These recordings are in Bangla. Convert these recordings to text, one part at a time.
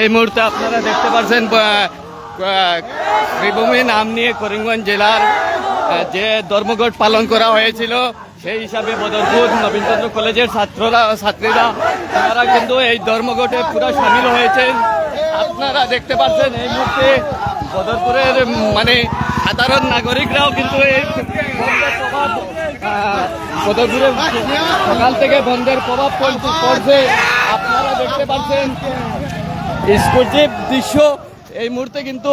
এই মুহূর্তে আপনারা দেখতে পাচ্ছেন শ্রীভূমি নাম নিয়ে করিমগঞ্জ জেলার যে ধর্মঘট পালন করা হয়েছিল সেই হিসাবে বদরপুর নবীনচন্দ্র কলেজের ছাত্রীরা তারা কিন্তু এই ধর্মঘটে পুরো সামিল হয়েছেন। আপনারা দেখতে পাচ্ছেন এই মুহূর্তে বদরপুরের মানে সাধারণ নাগরিকরাও কিন্তু এই বন্ধের প্রভাব বদরপুরে সকাল থেকে বন্ধের প্রভাব পড়ছে। আপনারা দেখতে পাচ্ছেন এক্সক্লুসিভ দৃশ্য এই মুহূর্তে কিন্তু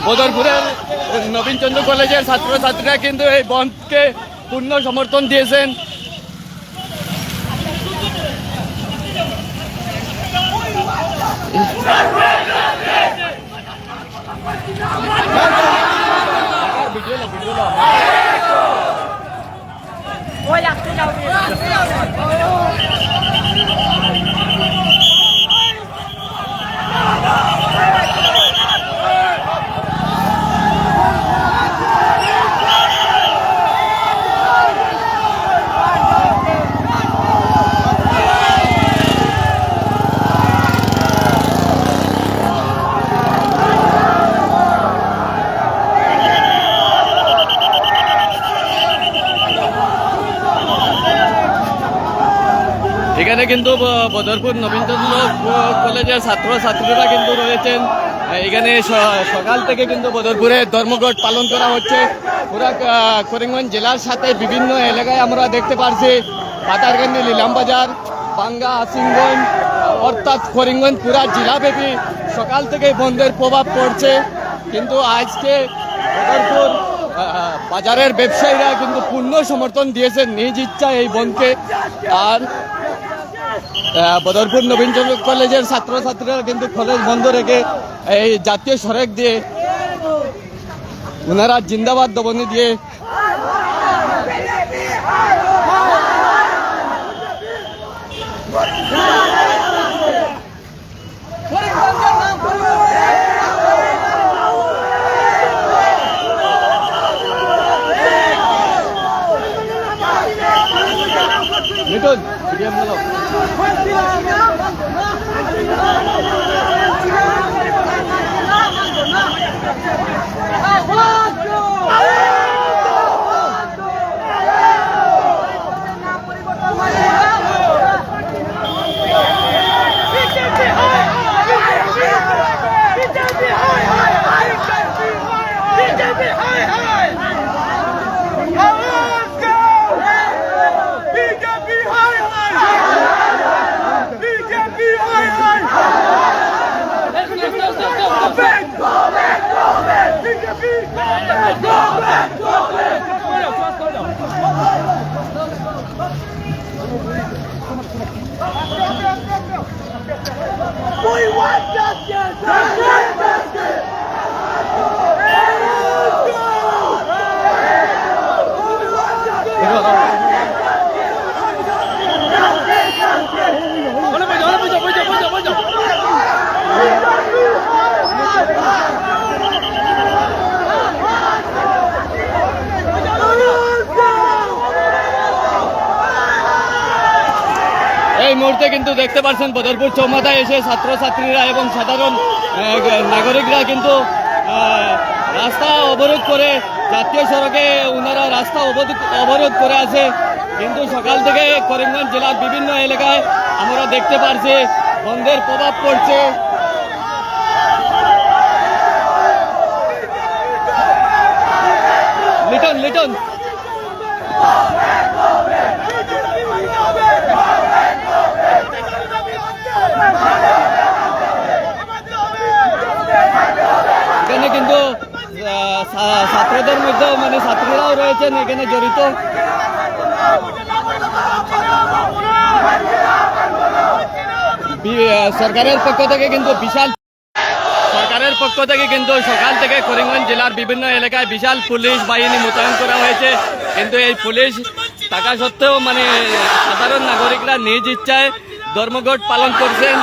বদরপুরের নবীনচন্দ্র কলেজের ছাত্রছাত্রীরা কিন্তু এই বন্ধকে পূর্ণ সমর্থন দিয়েছেন। এখানে কিন্তু বদরপুর নবীনচন্দ্র কলেজের ছাত্রছাত্রীরা কিন্তু রয়েছেন। এখানে সকাল থেকে কিন্তু বদরপুরে ধর্মঘট পালন করা হচ্ছে। পুরা করিমগঞ্জ জেলার সাথে বিভিন্ন এলাকায় আমরা দেখতে পাচ্ছি পাতারকান্দি, লীলামবাজার, বাঙ্গা, আসিমগঞ্জ অর্থাৎ করিমগঞ্জ পুরা জেলাব্যাপী সকাল থেকে বন্ধের প্রভাব পড়ছে। কিন্তু আজকে বদরপুর বাজারের ব্যবসায়ীরা কিন্তু পূর্ণ সমর্থন দিয়েছেন নিজ ইচ্ছা এই বন্ধকে। আর বদরপুর নবীনচন্দ্র কলেজের ছাত্রছাত্রীরা কিন্তু কলেজ বন্ধ রেখে এই জাতীয় সড়ক দিয়ে ওনারা জিন্দাবাদ ধ্বনি দিয়ে মিটন এই মুহূর্তে কিন্তু দেখতে পাচ্ছেন বদরপুর চৌমাথায় এসে ছাত্রছাত্রীরা এবং সাধারণ নাগরিকরা কিন্তু রাস্তা অবরোধ করে জাতীয় সড়কে ওনারা রাস্তা অবরোধ করে আছে। কিন্তু সকাল থেকে করিমগঞ্জ জেলার বিভিন্ন এলাকায় আমরা দেখতে পাচ্ছি বন্ধের প্রভাব পড়ছে। লিটন লিটন এখানে কিন্তু ছাত্রদের মধ্যে মানে ছাত্রীরাও রয়েছেন এখানে জড়িত। সরকারের পক্ষ থেকে কিন্তু সকাল থেকে করিমগঞ্জ জেলার বিভিন্ন এলাকায় বিশাল পুলিশ বাহিনী মোতায়েন করা হয়েছে। কিন্তু এই পুলিশ থাকা সত্ত্বেও মানে সাধারণ নাগরিকরা নিজ ইচ্ছায় ধর্মঘট পালন করছেন।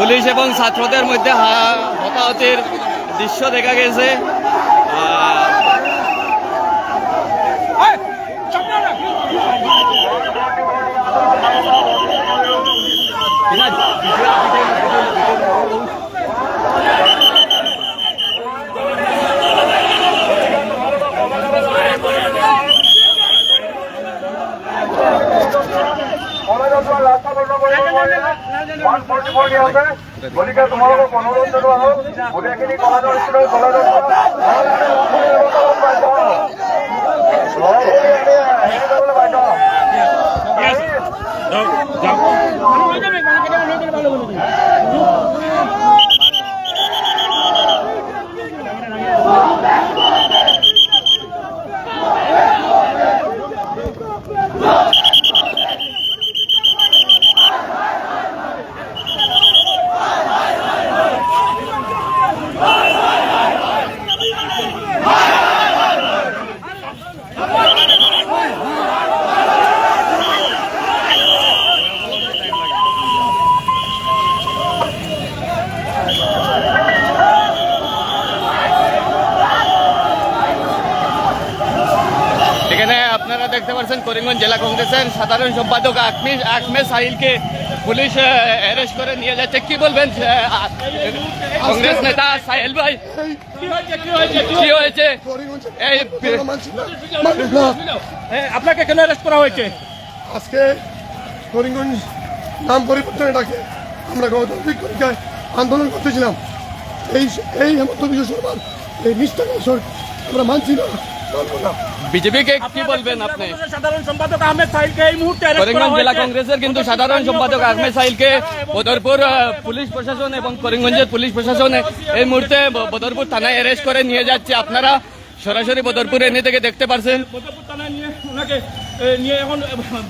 পুলিশ এবং ছাত্রদের মধ্যে হতাহতের দৃশ্য দেখা গেছে। গতিকে তোমালোকক অনুৰোধ জনোৱা হ'ল গোটেইখিনি কলেজৰ ষ্টুডেণ্ট কলেজৰ এখানে আপনারা দেখতে পাচ্ছেন করিমগঞ্জ জেলা কংগ্রেসের সাধারণ সম্পাদক আহমেদ সাহিলকে পুলিশ অ্যারেস্ট করে নিয়ে যাচ্ছে। কি বলবেন কংগ্রেস নেতা সাহিল ভাই, কি হয়েছে? আপনাকে কেন অ্যারেস্ট করা হয়েছে? আজকে করিমগঞ্জ নাম পরিবর্তনের ডাকে আমরা গণতান্ত্রিক তরিকায় আন্দোলন করতেছিলাম। এই হেমন্ত বিশ্ব শর্মার এই নিষ্ঠাকে আমরা মানছি না। বিজেপিকে কি বলবেন আপনি? সাধারণ সম্পাদক আহমেদ সাহিলকে এই মুহূর্তে করিমগঞ্জ জেলা কংগ্রেসের কিন্তু সাধারণ সম্পাদক আহমেদ সাহিলকে বদরপুর পুলিশ প্রশাসন এবং করিমগঞ্জের পুলিশ প্রশাসন এই মুহূর্তে বদরপুর থানায় অ্যারেস্ট করে নিয়ে যাচ্ছে। আপনারা সরাসরি বদরপুর এনে থেকে দেখতে পাচ্ছেন। বদরপুর থানায় নিয়ে ওনাকে নিয়ে এখন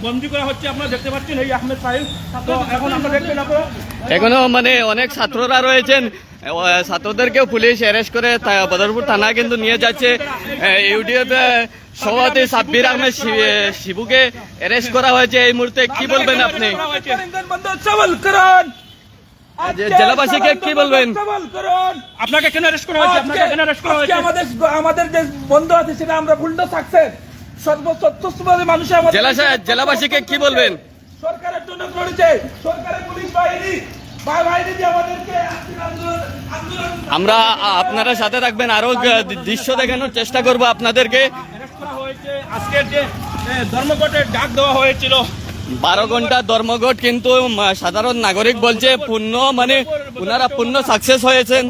বন্দী করা হচ্ছে। আপনারা দেখতে পাচ্ছেন এই আহমেদ সাহিল। তো এখন আমরা দেখতে পাবো এখনো মানে অনেক ছাত্ররা রয়েছেন, ছাত্রদেরকেও পুলিশ অ্যারেস্ট করে বদরপুর থানা কিন্তু নিয়ে যাচ্ছে। ইউডিএফ সভাপতি সাব্বির আহমেদ শিবুকে অ্যারেস্ট করা হয়েছে এই মুহূর্তে। কি বলবেন আপনি? জেলাবাসীকে কি বলবেন? আপনাকে কেন অ্যারেস্ট করা হয়েছে? আপনাকে কেন অ্যারেস্ট করা হয়েছে? আমাদের যে বন্ধ আছে সেটা আমরা ভুলটা সাকসেস সর্বস্বতঃস্ফূর্ত মানুষের জেলাবাসীকে কি বলবেন? সরকারের জন্য লড়েছে, সরকারের পুলিশ বাহিনী আমরা আপনারা সাথে থাকবেন, আরো দৃশ্য দেখানোর চেষ্টা করব আপনাদেরকে। আজকের যে ধর্মঘটের ডাক দেওয়া হয়েছিল 12 ঘন্টা ধর্মঘট, কিন্তু সাধারণ নাগরিক বলছে পূর্ণ মানে ওনারা পূর্ণ সাকসেস হয়েছেন।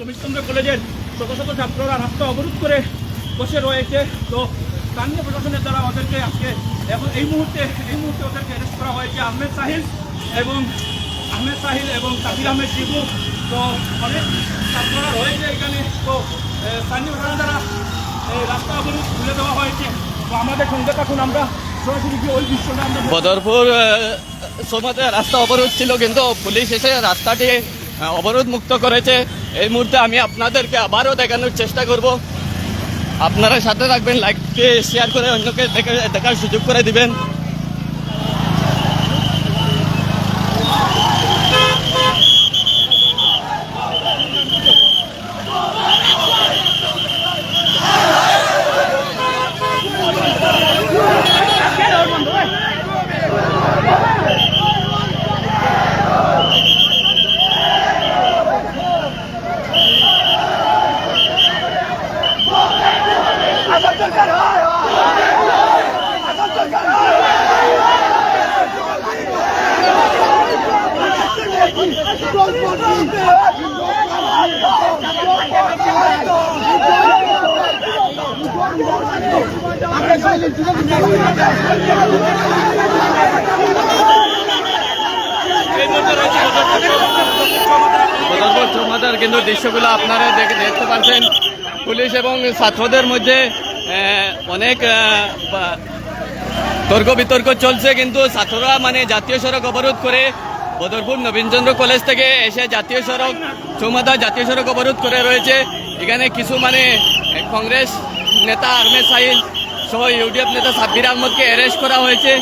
রবীন্দ্র কলেজের শত শত ছাত্ররা রাস্তা অবরোধ করে বসে রয়েছে। তো স্থানীয় প্রশাসনের দ্বারা ওদেরকে আজকে এখন এই মুহূর্তে ওদেরকে অ্যারেস্ট করা হয়েছে। আহমেদ সাহিল এবং সাবির আহমেদ শিবু। তো অনেক ছাত্ররা রয়েছে এখানে। তো স্থানীয় প্রশাসন দ্বারা রাস্তা অবরোধ খুলে দেওয়া হয়েছে। তো আমাদের সঙ্গে থাকুন, আমরা সরাসরি ওই দৃশ্যটা আমরা বদরপুর সমাজে রাস্তা অবরোধ ছিল, কিন্তু পুলিশ এসে রাস্তাটি অবরোধ মুক্ত করেছে। এই মুহূর্তে আমি আপনাদেরকে আবারও দেখানোর চেষ্টা করব। আপনারা সাথে থাকবেন, লাইক শেয়ার করে অন্যকে দেখার সুযোগ করে দিবেন। सरकार বদরপুর চৌমাথার কিন্তু দৃশ্যগুলো আপনারা দেখতে পাচ্ছেন। পুলিশ এবং ছাত্রদের মধ্যে অনেক তর্ক বিতর্ক চলছে, কিন্তু ছাত্ররা মানে জাতীয় সড়ক অবরোধ করে বদরপুর নবীনচন্দ্র কলেজ থেকে এসে জাতীয় সড়ক চৌমাথা জাতীয় সড়ক অবরোধ করে রয়েছে। এখানে কিছু মানে কংগ্রেস নেতা আহমেদ সাহিল সহ ইউডিএফ নেতা সাব্বির আহমদকে অ্যারেস্ট করা হয়েছে।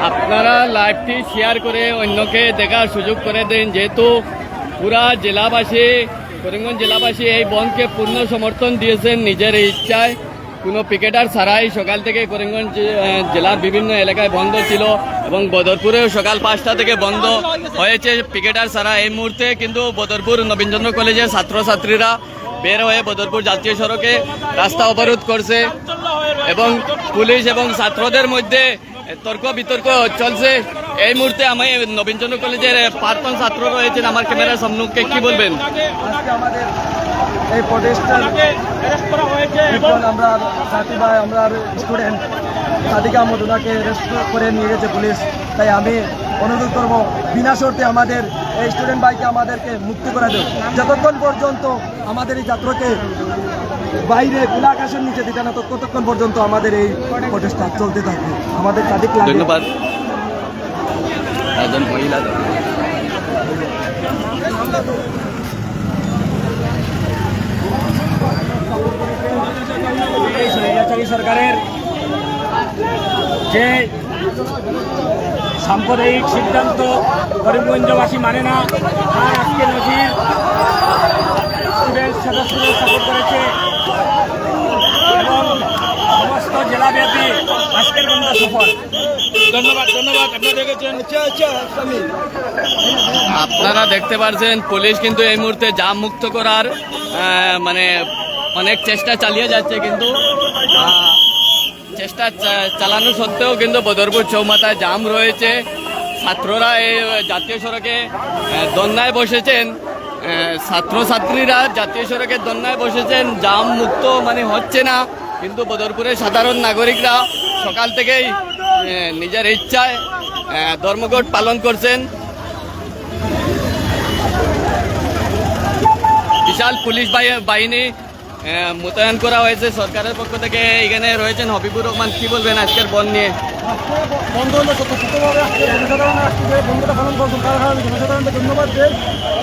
আপনারা লাইভটি শেয়ার করে অন্যকে দেখার সুযোগ করে দেন, যেহেতু পুরা জেলাবাসী করিমগঞ্জ জেলাবাসী এই বন্ধকে পূর্ণ সমর্থন দিয়েছেন নিজের ইচ্ছায়, কোনো পিকেটার ছাড়াই। সকাল থেকে করিমগঞ্জ জেলার বিভিন্ন এলাকায় বন্ধ ছিল এবং বদরপুরেও সকাল 5টা থেকে বন্ধ হয়েছে পিকেটার ছাড়া। এই মুহূর্তে কিন্তু বদরপুর নবীনচন্দ্র কলেজের ছাত্রছাত্রীরা বের হয়ে বদরপুর জাতীয় সড়কে রাস্তা অবরোধ করছে এবং পুলিশ এবং ছাত্রদের মধ্যে তর্ক বিতর্ক চলছে। এই মুহূর্তে আমি নবীনচন্দ্র কলেজের প্রাক্তন ছাত্র রয়েছেন আমার ক্যামেরার সম্মুখে, কি বলবেন? আজকে আমাদের এই প্রটেস্টার আমরা সাথী ভাই আমরা স্টুডেন্ট সাদিকা আহমদ ওনাকে অ্যারেস্ট করে নিয়ে গেছে পুলিশ। তাই আমি অনুরোধ করবো বিনা শর্তে আমাদের এই স্টুডেন্ট ভাইকে আমাদেরকে মুক্তি করে দেব, যতক্ষণ পর্যন্ত আমাদের এই ছাত্রকে বাইরে খোলা আকাশের নিচে দিতে না ততক্ষণ পর্যন্ত আমাদের এই প্রটেস্টার চলতে থাকবে। আমাদের সাদিক ধন্যবাদ। একজন মহিলা স্বৈরাচারী সরকারের যে সাম্প্রদায়িক সিদ্ধান্ত করিমগঞ্জবাসী মানে না, আর আজকে নজির স্টুডেন্ট সদস্যদের সাপোর্ট করেছে এবং সমস্ত জেলাব্যাপী আজকের বন্ধ সফল। ধন্যবাদ ধন্যবাদ। আপনারা দেখেছেন আপনারা দেখতে পাচ্ছেন পুলিশ কিন্তু এই মুহূর্তে জাম মুক্ত করার মানে অনেক চেষ্টা চালিয়ে যাচ্ছে, কিন্তু চেষ্টা চালানো সত্ত্বেও কিন্তু বদরপুর চৌমাথায় জাম রয়েছে। ছাত্ররা এই জাতীয় সড়কে ধর্নায় বসেছেন, ছাত্রছাত্রীরা জাতীয় সড়কে ধর্নায় বসেছেন, জাম মুক্ত মানে হচ্ছে না, কিন্তু বদরপুরের সাধারণ নাগরিকরা সকাল থেকেই নিজের ইচ্ছায় ধর্মঘট পালন করছেন। বিশাল পুলিশ বাহিনী মোতায়েন করা হয়েছে সরকারের পক্ষ থেকে। এখানে রয়েছেন হবিবুর রহমান, কি বলবেন আজকের বন্ধ নিয়ে? বন্ধ হলে সত্যভাবে আজকে জনসাধারণের আজকে যে বন্ধটা পালন করছেন তার কারণে জনসাধারণকে ধন্যবাদ দেন।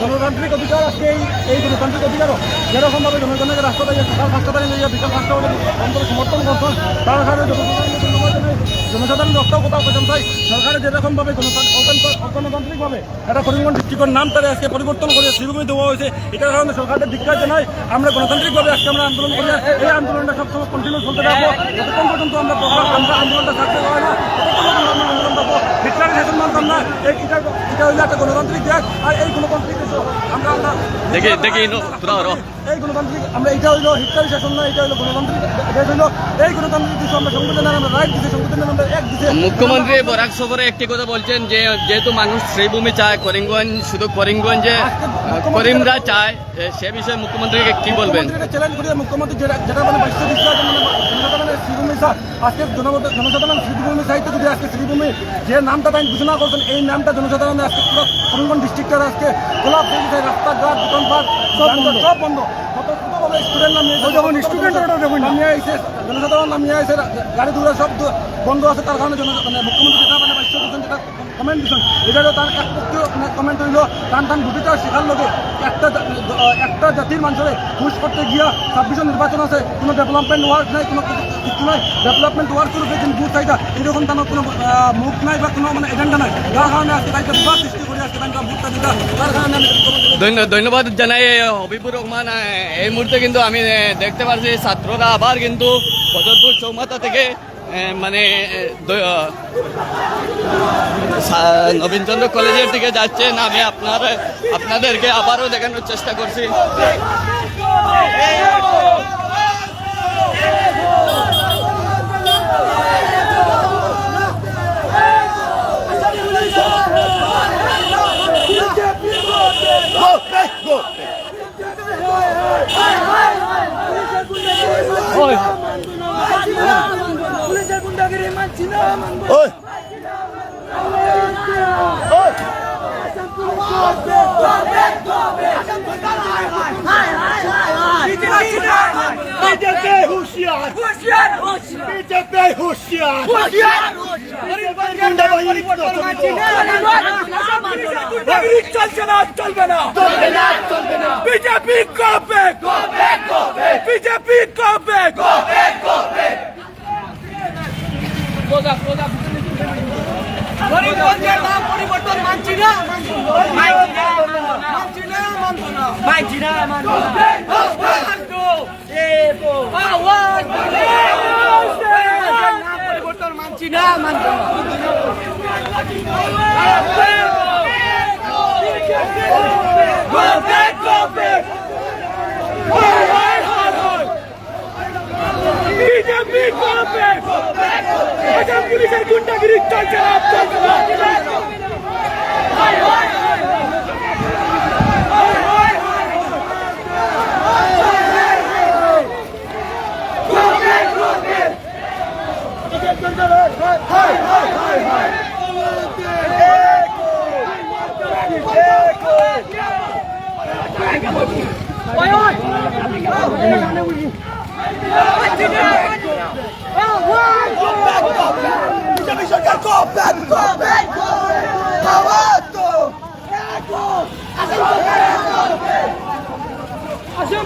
গণতান্ত্রিক অধিকার আজকে এই গণতান্ত্রিক অধিকারও যেরকমভাবে জনগণের রাস্তা থেকে সকাল 5টা থেকে বিকাল 5টা পর্যন্ত বন্ধকে সমর্থন করছেন তার কারণে জনসাধারণকে ধন্যবাদ জানাই। জনসাধারণ রক্তাও কোথাও পেতাম চাই সরকারের যেরকমভাবে গণতান্ত্রিকভাবে একটা করিমগঞ্জ ডিস্ট্রিক্টের নামটারে আজকে পরিবর্তন করে শ্রীভূমি দেওয়া হয়েছে এটার কারণে সরকারের ধিক্কার জানাই আমরা গণতান্ত্রিকভাবে আজকে আমরা আন্দোলন করি এই আন্দোলনটা সবসময় কন্টিনিউ চলতে থাকবো যতক্ষণ পর্যন্ত আমরা আন্দোলনটা সাকসেস হয় না ততক্ষণ পর্যন্ত আমরা আন্দোলন পাবো ধিক্কারের শাসন মানতাম না এটা হইলে একটা গণতান্ত্রিক দেশ আর এই গণতান্ত্রিক দেশ আমরা দেখি এই গণতান্ত্রিক আমরা এটা হইলো হিটকারী শাসন না এটা হইলো গণতান্ত্রিক দেশ হইলো এই গণতান্ত্রিক দেশ আমরা সংবিধানে আমরা রাইট দিতে সংবিধানে আমরা এক দিতে মুখ্যমন্ত্রী বরাক সফরে একটি কথা বলছেন যে যেহেতু মানুষ শ্রীভূমি চায় করিমগঞ্জ শুধু করিমগঞ্জে করিমরা চায় সে বিষয়ে মুখ্যমন্ত্রীকে কি বলবেন? চ্যালেঞ্জ করি মুখ্যমন্ত্রী যেটা মানে জনসাধারণের শ্রীভূমি আজকে জনসাধারণ শ্রীভূমি সাহিত্য যদি আজকে শ্রীভূমি যে নামটা তাই ঘোষণা করছেন এই নামটা জনসাধারণের আজকে পুরো করিমগঞ্জ ডিস্ট্রিক্টের আজকে গোলাপ রাস্তাঘাট দোকানপাট সব বন্ধ স্টুডেন্ট নামিয়ে আইসে জনসাধারণ নামিয়ে আইসে গাড়ি দূরে সব বন্ধ আছে তার কারণে মুখ্যমন্ত্রী যেটা মানে বাস্য দিচ্ছেন যেটা কমেন্ট দিচ্ছেন এটারও তার এক পক্ষীয় কমেন্ট হইল টান দুটিটা শেখার লোকে একটা জাতির মানুষের খুশ করতে গিয়া 26 নির্বাচন আছে কোনো ডেভেলপমেন্ট ওয়ার্ক নাই কোনো কিছু নাই ডেভেলপমেন্ট ওয়ার্ক শুরু করেছেন বুথ চাইটা এরকম তার কোনো মুখ নাই বা কোনো মানে এজেন্ডা নাই যার কারণে আজকে তাইকে বিবাদ সৃষ্টি করে আজকে তাইকে বুথটা দিতা তার কারণে ধন্যবাদ জানাই হবিবুর রহমান। এই মুহূর্তে কিন্তু আমি দেখতে পাচ্ছি ছাত্ররা আবার কিন্তু বদরপুর চৌমাথা থেকে মানে নবীনচন্দ্র কলেজের দিকে যাচ্ছেন। আমি আপনাদেরকে আবারও দেখানোর চেষ্টা করছি। পুলিশের গুন্ডাগিরি মানছি না চলছে না চলবে না বিজেপি কবে বিজেপি কবে গরিবগঞ্জের নাম পরিবর্তন মানছি না পরিবর্তন মানছি না বিজেপি করবে পুলিশের গুন্ডাগিরি চলছে না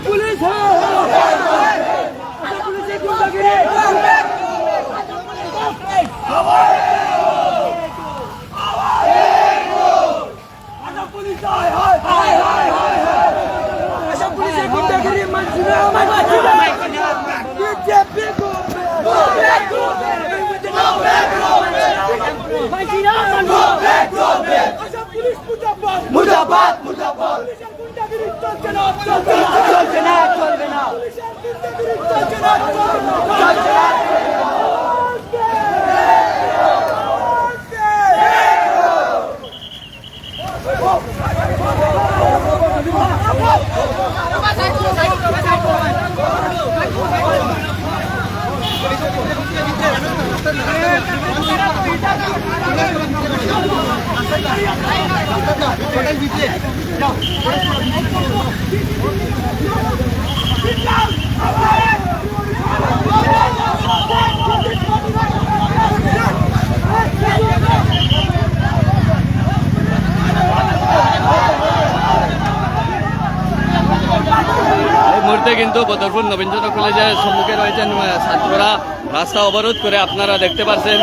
পুলিশ পুলিশের গুন্ডাগিরি পুলিশের গুন্ডাগিরি মানছি না বিজেপি মুর্দাবাদ মুর্দাবাদ চলছে না চলবে না চলবে না এই মুহূর্তে কিন্তু বদরপুর নবীনচন্দ্র কলেজের সম্মুখে রয়েছেন ছাত্ররা। রাস্তা অবরোধ করে আপনারা দেখতে পাচ্ছেন।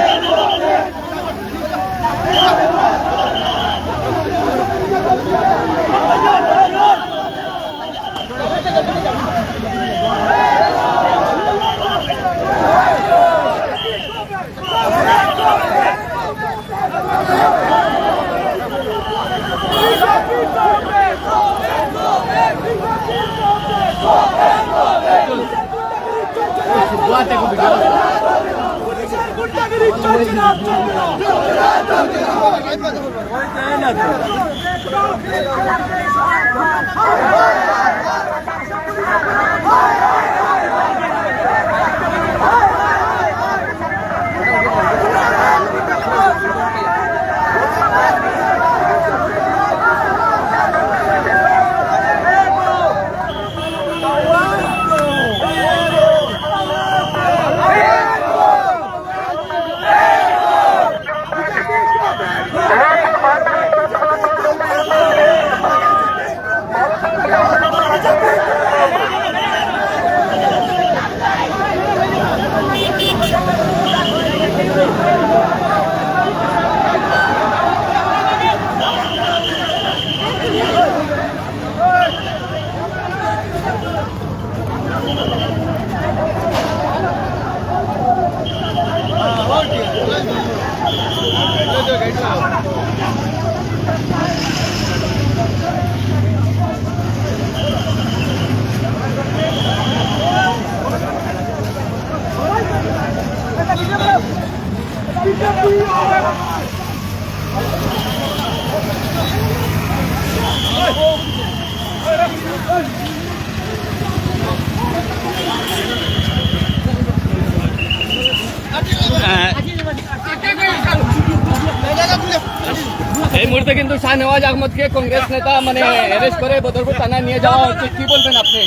এই মুহূর্তে কিন্তু শাহনওয়াজ আহমদকে কংগ্রেস নেতা মানে অ্যারেস্ট করে বদরপুর থানায় নিয়ে যাওয়া হচ্ছে। কি বলবেন আপনি?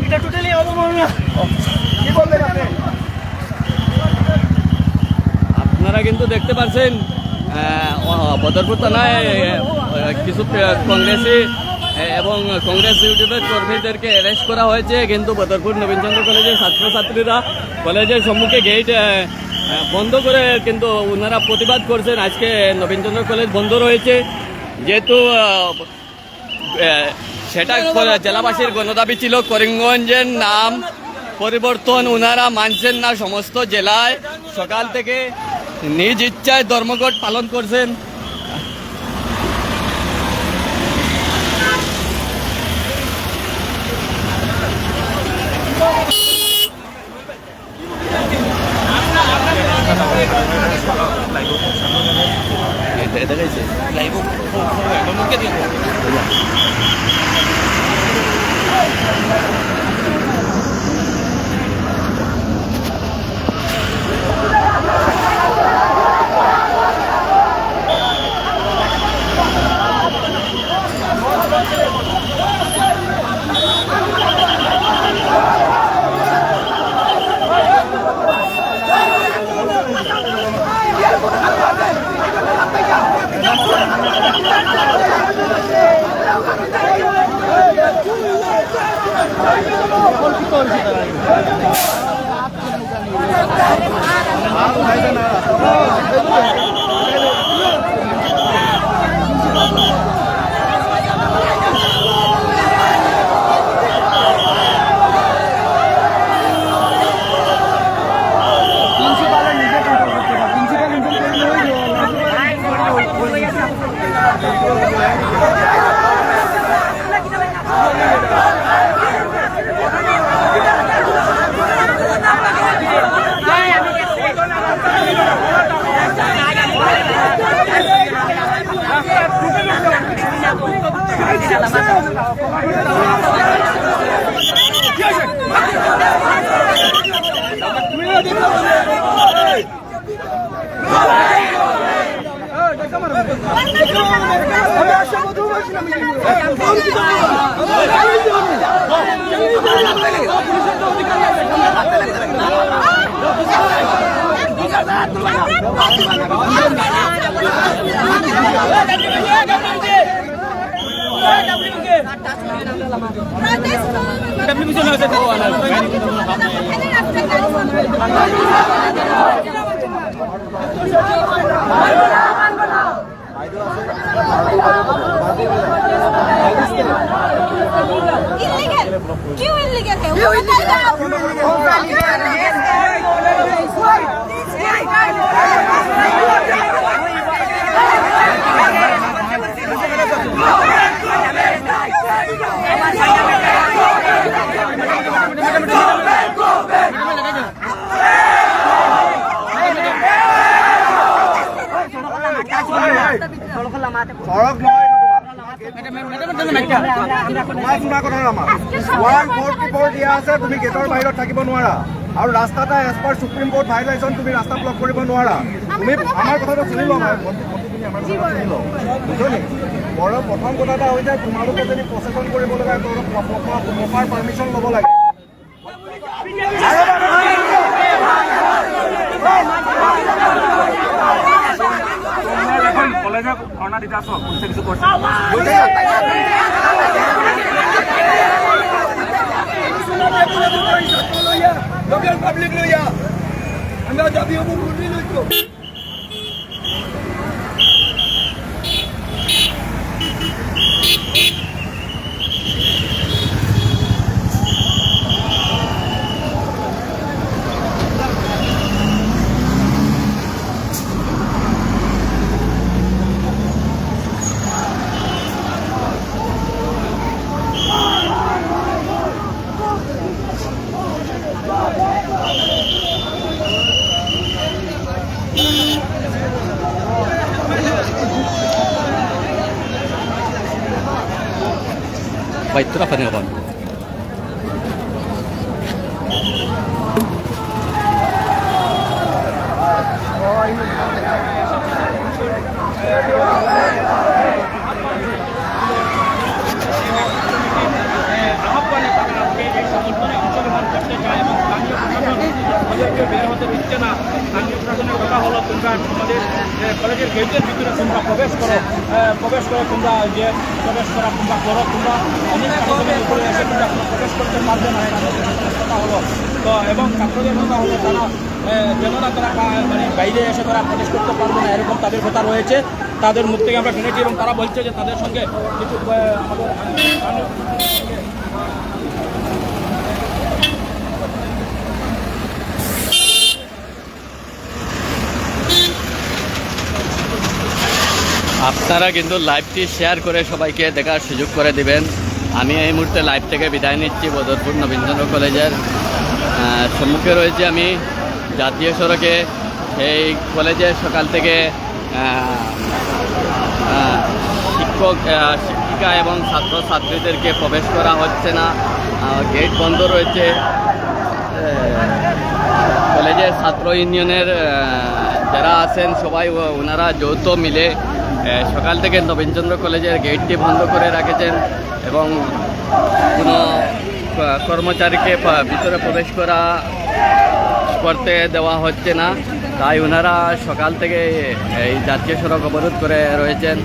এটা টোটালি অবমাননা। কি বলবেন আপনি? আপনারা কিন্তু দেখতে পাচ্ছেন বদরপুর থানায় কিছু কংগ্রেসি এবং কংগ্রেস ইউটিউবের কর্মীদেরকে অ্যারেস্ট করা হয়েছে। কিন্তু বদরপুর নবীনচন্দ্র কলেজের ছাত্রছাত্রীরা কলেজের সম্মুখে গেট বন্ধ করে কিন্তু ওনারা প্রতিবাদ করছেন। আজকে নবীনচন্দ্র কলেজ বন্ধ রয়েছে, যেহেতু সেটা জেলাবাসীর গণদাবি ছিল করিমগঞ্জের নাম পরিবর্তন ওনারা মানছেন না। সমস্ত জেলায় সকাল থেকে নিজ ইচ্ছায় ধর্মঘট পালন করছেন। Protest. इलीगल क्यों इलीगल है वो সড়ক নহয় শুনা কথা আমাৰ 144 দিয়া আছে, তুমি গেটৰ বাহিৰত থাকিব নোৱাৰা আৰু ৰাস্তা এটা as per supreme court violation, তুমি ৰাস্তা ব্লক কৰিব নোৱাৰা। তুমি আমাৰ কথাটো শুনি লওঁ, বুজনি? মোৰ প্ৰথম কথা এটা হৈছে তোমালোকে যদি প্ৰচেছন কৰিব লগা প্ৰপাৰ পাৰ্মিশ্যন ল'ব লাগে। কলেজে ধৰ্ণা দিতা আছো, পুলিচে কিছু কৰিছে। পাবলিক লইয়া আমরা দাবি হবো Murali লইতো Baik, itu apa nih, Bang? বের হতে দিচ্ছে না। স্থানীয় প্রশাসনের কথা হলো তোমরা আমাদের কলেজের গেটের ভিতরে তোমরা প্রবেশ করে তোমরা যে প্রবেশ করা তোমরা করো, তোমরা অনেক কাগজের উপরে এসে তোমরা প্রবেশ করতে পারবে না, কথা হলো। তো এবং ছাত্রদের কথা হলো তারা যেন না তারা মানে বাইরে এসে তারা প্রবেশ করতে পারবে না, এরকম তাদের কথা রয়েছে। তাদের মুখ থেকে আমরা শুনেছি এবং তারা বলছে যে তাদের সঙ্গে কিছু আমাদের আপনারা কিন্তু লাইভটি শেয়ার করে সবাইকে দেখার সুযোগ করে দিবেন। আমি এই মুহূর্তে লাইভ থেকে বিদায় নিচ্ছি। বদরপুর নবীনচন্দ্র কলেজের সম্মুখে রয়েছে আমি জাতীয় সড়কে। এই কলেজে সকাল থেকে শিক্ষিকা এবং ছাত্রছাত্রীদেরকে প্রবেশ করা হচ্ছে না, গেট বন্ধ রয়েছে। কলেজের ছাত্র ইউনিয়নের যারা আছেন সবাই ওনারা যৌথ মিলে সকাল থেকে নবীনচন্দ্র কলেজের গেটটি বন্ধ করে রেখেছেন এবং কোনো কর্মচারীকে ভিতরে প্রবেশ করতে দেওয়া হচ্ছে না। তাই ওনারা সকাল থেকে এই জাতীয় সড়ক অবরোধ করে রয়েছেন।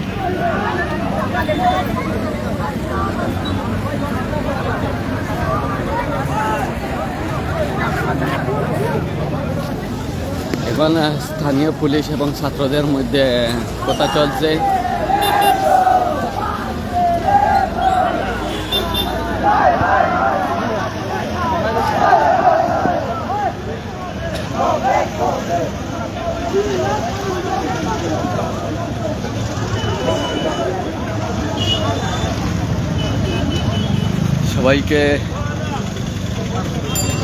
এখন স্থানীয় পুলিশ এবং ছাত্রদের মধ্যে কথা চলছে।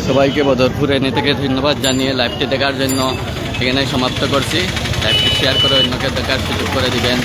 সবাইকে বদরপুর এনে থেকে ধন্যবাদ জানিয়ে লাইভটি দেখার জন্য এখানে সমাপ্ত করছি। লাইভটি শেয়ার করে অন্যকে দেখার সুযোগ করে দিবেন।